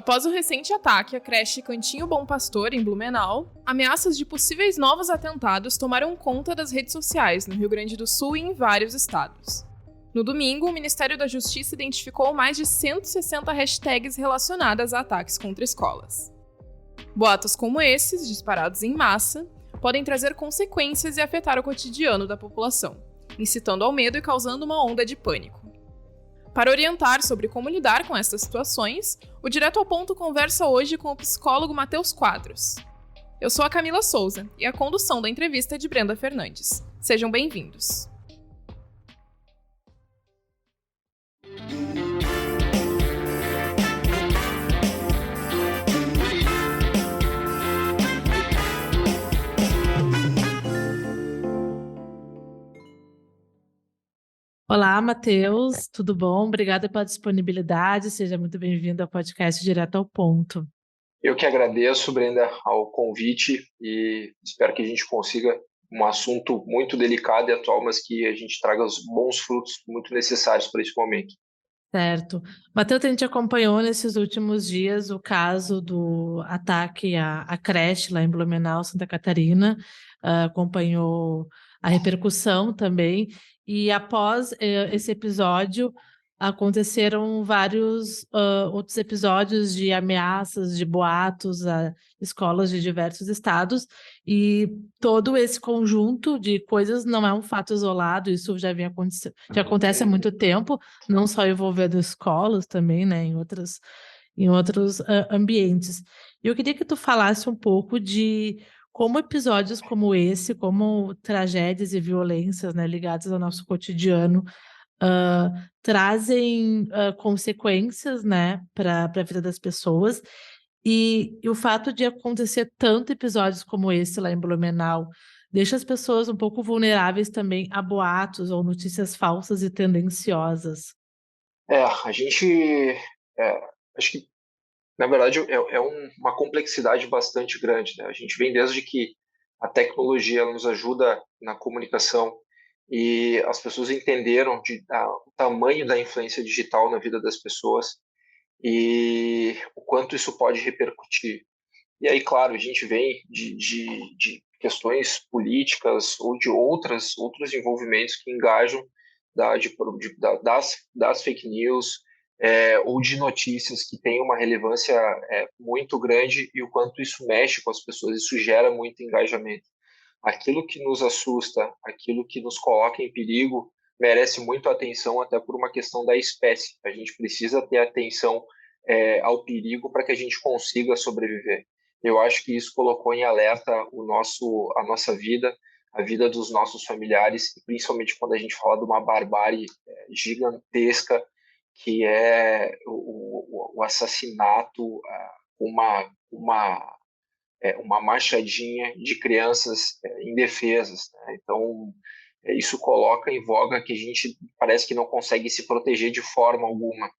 Após o recente ataque à creche Cantinho Bom Pastor, em Blumenau, ameaças de possíveis novos atentados tomaram conta das redes sociais no Rio Grande do Sul e em vários estados. No domingo, o Ministério da Justiça identificou mais de 160 hashtags relacionadas a ataques contra escolas. Boatos como esses, disparados em massa, podem trazer consequências e afetar o cotidiano da população, incitando ao medo e causando uma onda de pânico. Para orientar sobre como lidar com essas situações, o Direto ao Ponto conversa hoje com o psicólogo Matheus Quadros. Eu sou a Camila Souza e a condução da entrevista é de Brenda Fernandes. Sejam bem-vindos. Olá, Matheus, tudo bom? Obrigada pela disponibilidade, seja muito bem-vindo ao podcast Direto ao Ponto. Eu que agradeço, Brenda, ao convite e espero que a gente consiga um assunto muito delicado e atual, mas que a gente traga os bons frutos muito necessários para esse momento. Certo. Matheus, a gente acompanhou nesses últimos dias o caso do ataque à creche lá em Blumenau, Santa Catarina, acompanhou a repercussão também, e após esse episódio aconteceram vários outros episódios de ameaças, de boatos a escolas de diversos estados, e todo esse conjunto de coisas não é um fato isolado, isso já vem acontecendo, já acontece há muito tempo, não só envolvendo escolas também, né, em outros ambientes. E eu queria que tu falasse um pouco de como episódios como esse, como tragédias e violências, né, ligadas ao nosso cotidiano, trazem consequências, né, para a vida das pessoas, e o fato de acontecer tanto episódios como esse lá em Blumenau deixa as pessoas um pouco vulneráveis também a boatos ou notícias falsas e tendenciosas. A gente, acho que, na verdade, uma complexidade bastante grande, né? A gente vem desde que a tecnologia ela nos ajuda na comunicação e as pessoas entenderam o tamanho da influência digital na vida das pessoas e o quanto isso pode repercutir. E aí, claro, a gente vem de questões políticas ou de outros envolvimentos que engajam das fake news ou de notícias que têm uma relevância muito grande e o quanto isso mexe com as pessoas, isso gera muito engajamento. Aquilo que nos assusta, aquilo que nos coloca em perigo, merece muito atenção até por uma questão da espécie. A gente precisa ter atenção ao perigo para que a gente consiga sobreviver. Eu acho que isso colocou em alerta a nossa vida, a vida dos nossos familiares, e principalmente quando a gente fala de uma barbárie gigantesca, que é o assassinato, uma machadinha de crianças indefesas, né? Então, isso coloca em voga que a gente parece que não consegue se proteger de forma alguma.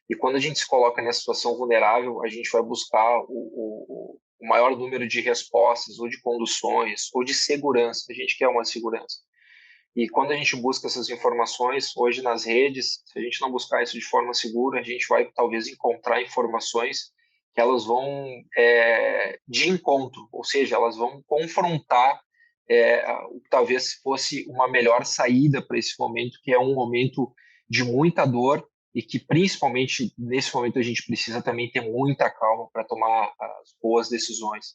E quando a gente se coloca nessa situação vulnerável, a gente vai buscar o maior número de respostas, ou de conduções, ou de segurança. A gente quer uma segurança. E quando a gente busca essas informações, hoje nas redes, se a gente não buscar isso de forma segura, a gente vai talvez encontrar informações que elas vão de encontro, ou seja, elas vão confrontar o que talvez fosse uma melhor saída para esse momento, que é um momento de muita dor, e que principalmente nesse momento a gente precisa também ter muita calma para tomar as boas decisões.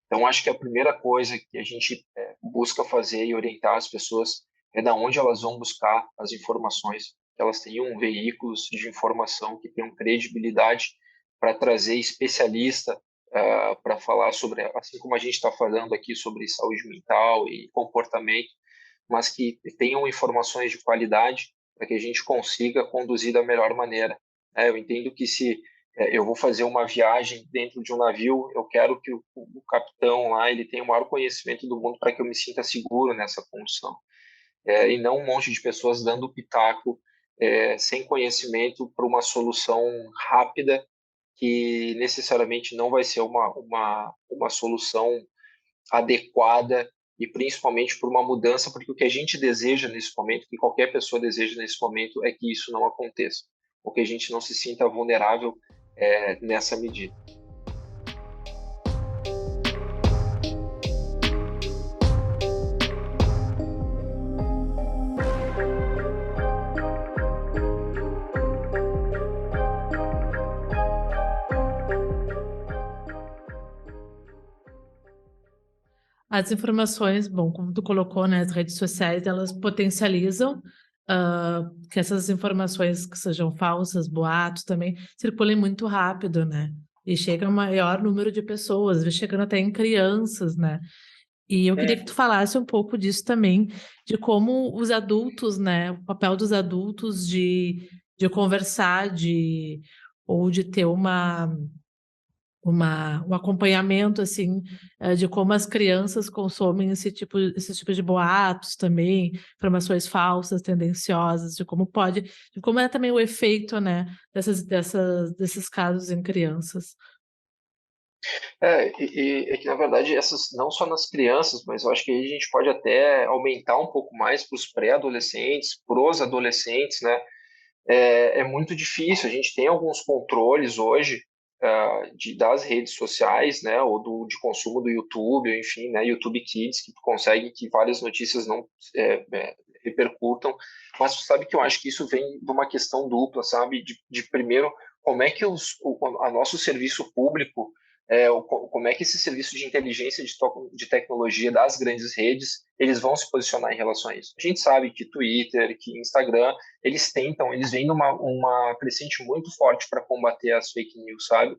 Então acho que a primeira coisa que a gente busca fazer e orientar as pessoas é da onde elas vão buscar as informações, que elas tenham veículos de informação que tenham credibilidade para trazer especialista para falar sobre, assim como a gente está falando aqui sobre saúde mental e comportamento, mas que tenham informações de qualidade para que a gente consiga conduzir da melhor maneira. Eu entendo que se eu vou fazer uma viagem dentro de um navio, eu quero que o capitão lá ele tenha o maior conhecimento do mundo para que eu me sinta seguro nessa condução. E não um monte de pessoas dando pitaco sem conhecimento para uma solução rápida que necessariamente não vai ser uma solução adequada e principalmente por uma mudança, porque o que a gente deseja nesse momento, que qualquer pessoa deseja nesse momento, é que isso não aconteça, ou que a gente não se sinta vulnerável nessa medida. As informações, bom, como tu colocou, né, as redes sociais, elas potencializam que essas informações que sejam falsas, boatos também, circulem muito rápido, né? E chega a maior número de pessoas, chegando até em crianças, né? E eu queria que tu falasse um pouco disso também, de como os adultos, né, o papel dos adultos de conversar, ou de ter um acompanhamento assim de como as crianças consomem esse tipo de boatos também, informações falsas, tendenciosas, de como é também o efeito, né, desses casos em crianças. É que, na verdade, essas não só nas crianças, mas eu acho que aí a gente pode até aumentar um pouco mais para os pré-adolescentes, para os adolescentes, né? É muito difícil. A gente tem alguns controles hoje das redes sociais, né, ou de consumo do YouTube, enfim, né, YouTube Kids, que tu consegue que várias notícias não repercutam. Mas tu sabe que eu acho que isso vem de uma questão dupla, sabe? De primeiro, como é que a nosso serviço público como é que esse serviço de inteligência de tecnologia das grandes redes eles vão se posicionar em relação a isso. A gente sabe que Twitter, que Instagram, eles vêm uma crescente muito forte para combater as fake news, sabe?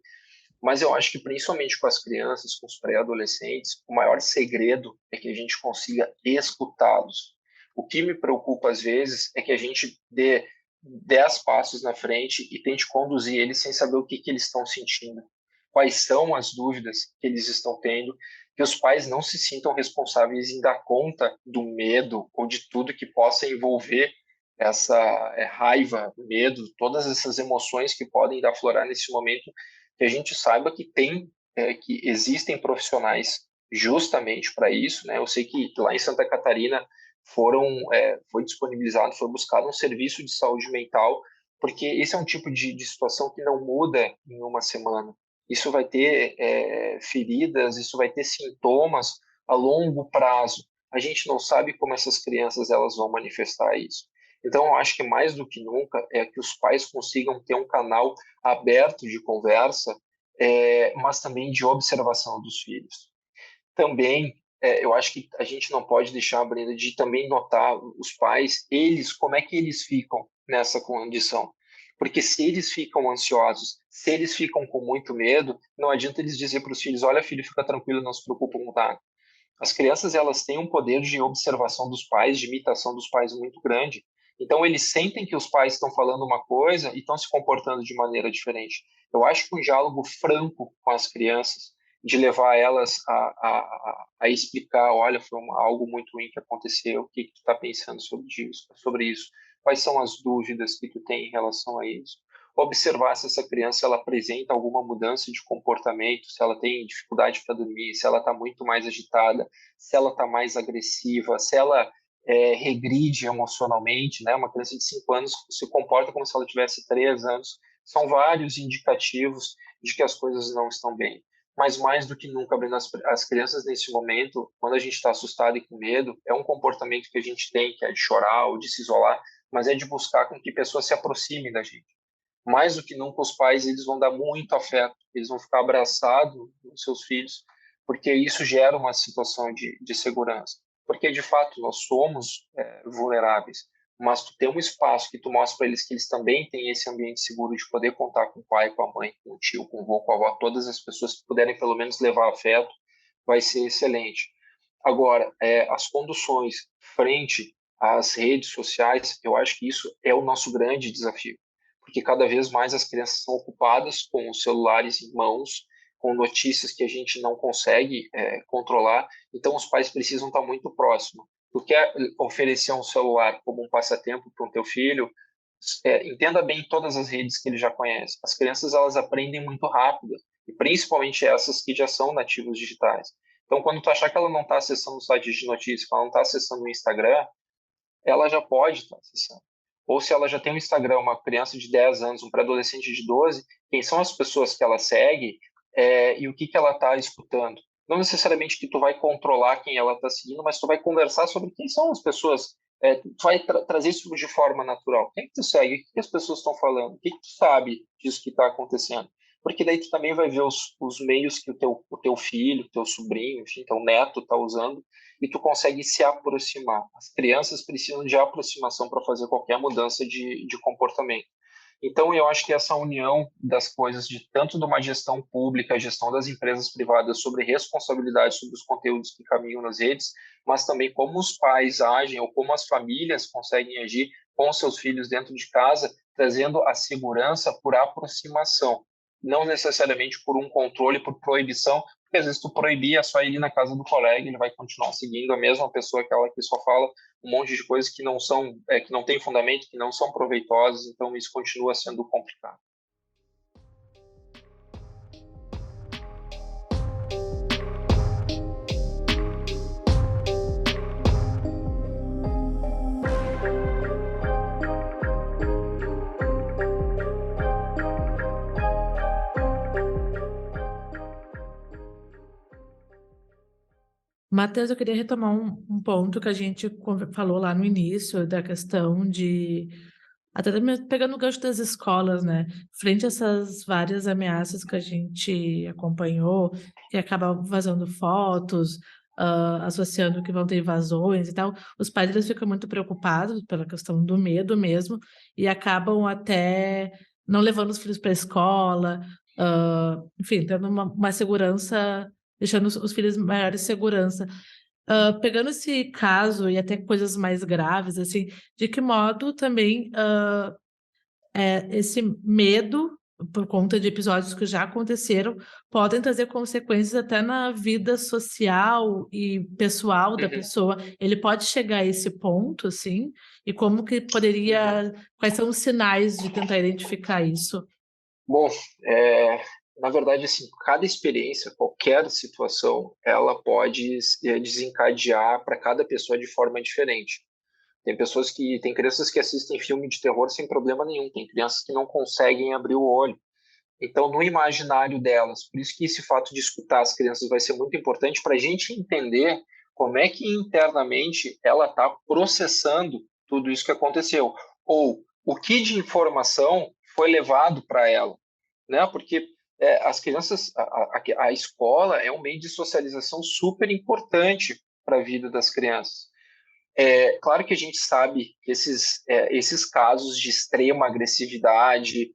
Mas eu acho que principalmente com as crianças, com os pré-adolescentes, o maior segredo é que a gente consiga escutá-los. O que me preocupa às vezes é que a gente dê 10 passos na frente e tente conduzir eles sem saber o que eles estão sentindo, quais são as dúvidas que eles estão tendo, que os pais não se sintam responsáveis em dar conta do medo ou de tudo que possa envolver essa raiva, medo, todas essas emoções que podem aflorar nesse momento, que a gente saiba que existem profissionais justamente para isso, né? Eu sei que lá em Santa Catarina foi disponibilizado, foi buscado um serviço de saúde mental, porque esse é um tipo de situação que não muda em uma semana. Isso vai ter feridas, isso vai ter sintomas a longo prazo. A gente não sabe como essas crianças elas vão manifestar isso. Então, eu acho que mais do que nunca é que os pais consigam ter um canal aberto de conversa, mas também de observação dos filhos. Também, eu acho que a gente não pode deixar, Brenda, de também notar os pais, como é que eles ficam nessa condição. Porque se eles ficam ansiosos, se eles ficam com muito medo, não adianta eles dizer para os filhos, olha, filho, fica tranquilo, não se preocupa com nada. As crianças, elas têm um poder de observação dos pais, de imitação dos pais muito grande. Então, eles sentem que os pais estão falando uma coisa e estão se comportando de maneira diferente. Eu acho que um diálogo franco com as crianças, de levar elas a explicar, olha, algo muito ruim que aconteceu, o que tu está pensando sobre isso, quais são as dúvidas que tu tem em relação a isso. Observar se essa criança ela apresenta alguma mudança de comportamento, se ela tem dificuldade para dormir, se ela está muito mais agitada, se ela está mais agressiva, se ela regride emocionalmente, né? Uma criança de 5 anos se comporta como se ela tivesse 3 anos. São vários indicativos de que as coisas não estão bem. Mas mais do que nunca, Breno, as crianças nesse momento, quando a gente está assustado e com medo, é um comportamento que a gente tem, que é de chorar ou de se isolar, mas é de buscar com que pessoas se aproximem da gente. Mais do que nunca, os pais eles vão dar muito afeto, eles vão ficar abraçados nos seus filhos, porque isso gera uma situação de segurança. Porque, de fato, nós somos vulneráveis, mas tu tem um espaço que tu mostra para eles que eles também têm esse ambiente seguro de poder contar com o pai, com a mãe, com o tio, com o avô, com a avó, todas as pessoas que puderem pelo menos levar afeto, vai ser excelente. Agora, as conduções frente às redes sociais, eu acho que isso é o nosso grande desafio, porque cada vez mais as crianças são ocupadas com os celulares em mãos, com notícias que a gente não consegue controlar, então os pais precisam estar muito próximos. Tu quer oferecer um celular como um passatempo para o teu filho, entenda bem todas as redes que ele já conhece. As crianças elas aprendem muito rápido, e principalmente essas que já são nativos digitais. Então, quando tu achar que ela não está acessando o site de notícias, que ela não está acessando o Instagram, ela já pode estar acessando. ou se ela já tem um Instagram, uma criança de 10 anos, um pré-adolescente de 12, quem são as pessoas que ela segue e o que ela está escutando. Não necessariamente que tu vai controlar quem ela está seguindo, mas tu vai conversar sobre quem são as pessoas, tu vai trazer isso de forma natural. Quem que tu segue? O que as pessoas estão falando? O que tu sabe disso que está acontecendo? Porque daí tu também vai ver os meios que o teu filho, o teu sobrinho, enfim, teu neto está usando, e tu consegue se aproximar. As crianças precisam de aproximação para fazer qualquer mudança de comportamento. Então, eu acho que essa união das coisas, de tanto de uma gestão pública, a gestão das empresas privadas sobre responsabilidade sobre os conteúdos que caminham nas redes, mas também como os pais agem ou como as famílias conseguem agir com seus filhos dentro de casa, trazendo a segurança por aproximação, não necessariamente por um controle, por proibição, porque às vezes tu proibir é só ele ir na casa do colega, ele vai continuar seguindo a mesma pessoa, aquela que só fala um monte de coisas que não são, que não tem fundamento, que não são proveitosas, então isso continua sendo complicado. Matheus, eu queria retomar um ponto que a gente falou lá no início, da questão de, até pegando o gancho das escolas, né? Frente a essas várias ameaças que a gente acompanhou, que acabam vazando fotos, associando que vão ter invasões e tal, os pais eles ficam muito preocupados pela questão do medo mesmo, e acabam até não levando os filhos para a escola, enfim, tendo uma segurança, deixando os filhos em maior segurança. Pegando esse caso e até coisas mais graves, assim, de que modo também esse medo, por conta de episódios que já aconteceram, podem trazer consequências até na vida social e pessoal da pessoa. Ele pode chegar a esse ponto, assim, e como que poderia, quais são os sinais de tentar identificar isso? Bom, na verdade, assim, cada experiência, qualquer situação, ela pode desencadear para cada pessoa de forma diferente. Tem crianças que assistem filme de terror sem problema nenhum, tem crianças que não conseguem abrir o olho. Então, no imaginário delas, por isso que esse fato de escutar as crianças vai ser muito importante para a gente entender como é que internamente ela está processando tudo isso que aconteceu, ou o que de informação foi levado para ela, né? Porque as crianças, a escola é um meio de socialização super importante para a vida das crianças. Claro que a gente sabe que esses casos de extrema agressividade,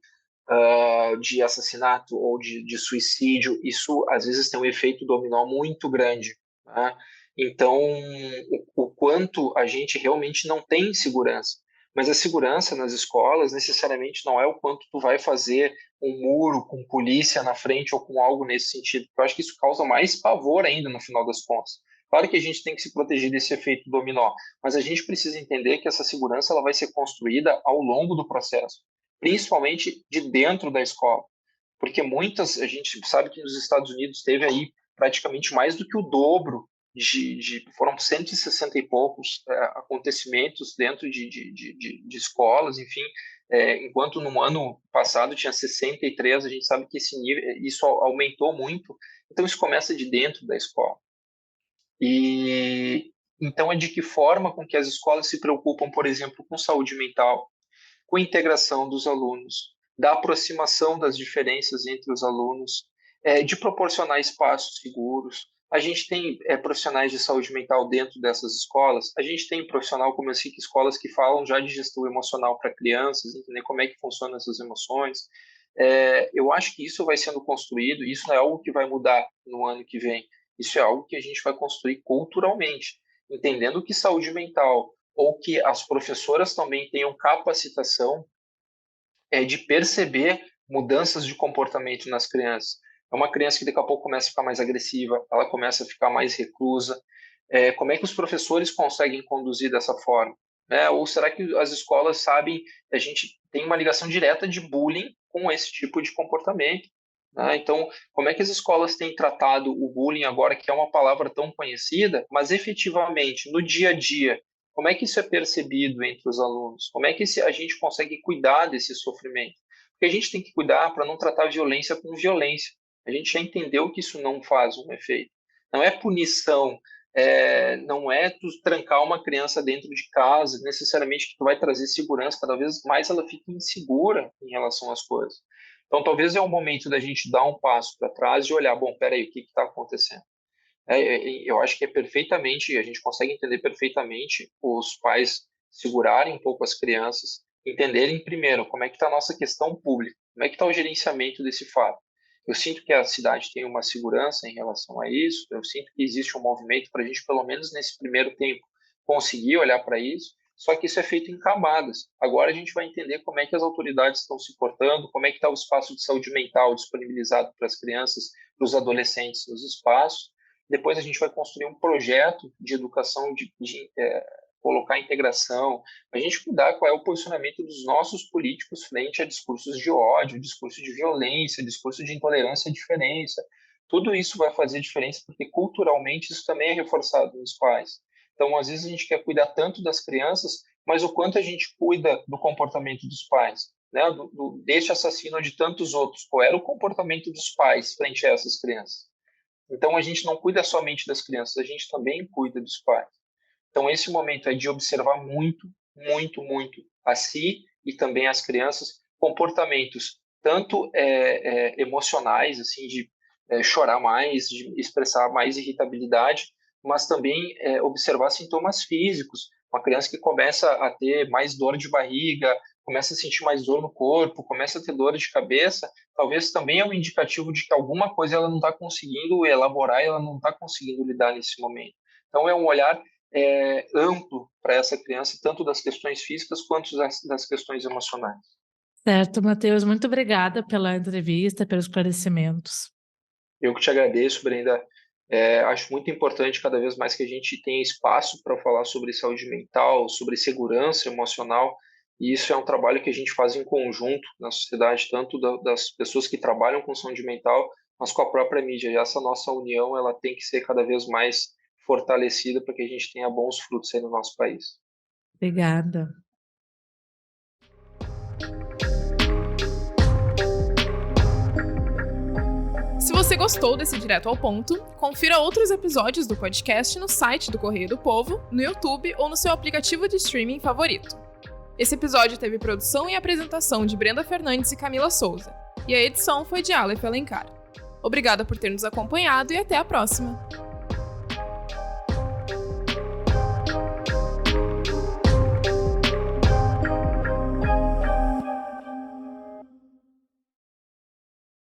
de assassinato ou de suicídio, isso às vezes tem um efeito dominó muito grande, né? Então, o quanto a gente realmente não tem segurança. Mas a segurança nas escolas necessariamente não é o quanto tu vai fazer um muro com polícia na frente ou com algo nesse sentido. Eu acho que isso causa mais pavor ainda no final das contas. Claro que a gente tem que se proteger desse efeito dominó, mas a gente precisa entender que essa segurança ela vai ser construída ao longo do processo, principalmente de dentro da escola, porque a gente sabe que nos Estados Unidos teve aí praticamente mais do que o dobro foram 160 e poucos acontecimentos dentro de escolas, enfim, enquanto no ano passado tinha 63, a gente sabe que isso aumentou muito, então isso começa de dentro da escola. E então é de que forma com que as escolas se preocupam, por exemplo, com saúde mental, com integração dos alunos, da aproximação das diferenças entre os alunos, de proporcionar espaços seguros. A gente tem profissionais de saúde mental dentro dessas escolas, a gente tem profissional como assim, escolas que falam já de gestão emocional para crianças, entender como é que funcionam essas emoções. Eu acho que isso vai sendo construído, isso não é algo que vai mudar no ano que vem, isso é algo que a gente vai construir culturalmente, entendendo que saúde mental ou que as professoras também tenham capacitação de perceber mudanças de comportamento nas crianças. É uma criança que daqui a pouco começa a ficar mais agressiva, ela começa a ficar mais reclusa. Como é que os professores conseguem conduzir dessa forma? Ou será que as escolas sabem que a gente tem uma ligação direta de bullying com esse tipo de comportamento? Então, como é que as escolas têm tratado o bullying agora, que é uma palavra tão conhecida, mas efetivamente, no dia a dia, Como é que isso é percebido entre os alunos? Como é que a gente consegue cuidar desse sofrimento? Porque a gente tem que cuidar para não tratar violência com violência. A gente já entendeu que isso não faz um efeito. Não é punição, não é tu trancar uma criança dentro de casa, necessariamente que tu vai trazer segurança, cada vez mais ela fica insegura em relação às coisas. Então, talvez é o momento da gente dar um passo para trás e olhar, bom, peraí, o que está acontecendo? Eu acho que a gente consegue entender perfeitamente os pais segurarem um pouco as crianças, entenderem primeiro como é que está a nossa questão pública, como é que está o gerenciamento desse fato. Eu sinto que a cidade tem uma segurança em relação a isso, eu sinto que existe um movimento para a gente, pelo menos nesse primeiro tempo, conseguir olhar para isso, só que isso é feito em camadas. Agora a gente vai entender como é que as autoridades estão se portando, como é que está o espaço de saúde mental disponibilizado para as crianças, para os adolescentes nos espaços. Depois a gente vai construir um projeto de educação, de colocar integração, a gente cuidar qual é o posicionamento dos nossos políticos frente a discursos de ódio, discurso de violência, discurso de intolerância à diferença. Tudo isso vai fazer diferença porque culturalmente isso também é reforçado nos pais. Então, às vezes a gente quer cuidar tanto das crianças, mas o quanto a gente cuida do comportamento dos pais, né? Deste assassino de tantos outros. Qual era o comportamento dos pais frente a essas crianças? Então, a gente não cuida somente das crianças, a gente também cuida dos pais. Então, esse momento é de observar muito, muito, muito a si e também as crianças, comportamentos tanto emocionais, assim, de chorar mais, de expressar mais irritabilidade, mas também observar sintomas físicos. Uma criança que começa a ter mais dor de barriga, começa a sentir mais dor no corpo, começa a ter dor de cabeça, talvez também é um indicativo de que alguma coisa ela não está conseguindo elaborar, ela não está conseguindo lidar nesse momento. Então, é um olhar amplo para essa criança, tanto das questões físicas quanto das questões emocionais. Certo, Matheus, muito obrigada pela entrevista, pelos esclarecimentos. Eu que te agradeço, Brenda. Acho muito importante cada vez mais que a gente tenha espaço para falar sobre saúde mental, sobre segurança emocional, e isso é um trabalho que a gente faz em conjunto na sociedade, tanto das pessoas que trabalham com saúde mental, mas com a própria mídia. E essa nossa união ela tem que ser cada vez mais fortalecida para que a gente tenha bons frutos aí no nosso país. Obrigada. Se você gostou desse Direto ao Ponto, confira outros episódios do podcast no site do Correio do Povo, no YouTube ou no seu aplicativo de streaming favorito. Esse episódio teve produção e apresentação de Brenda Fernandes e Camila Souza, e a edição foi de Aleph Alencar. Obrigada por ter nos acompanhado e até a próxima!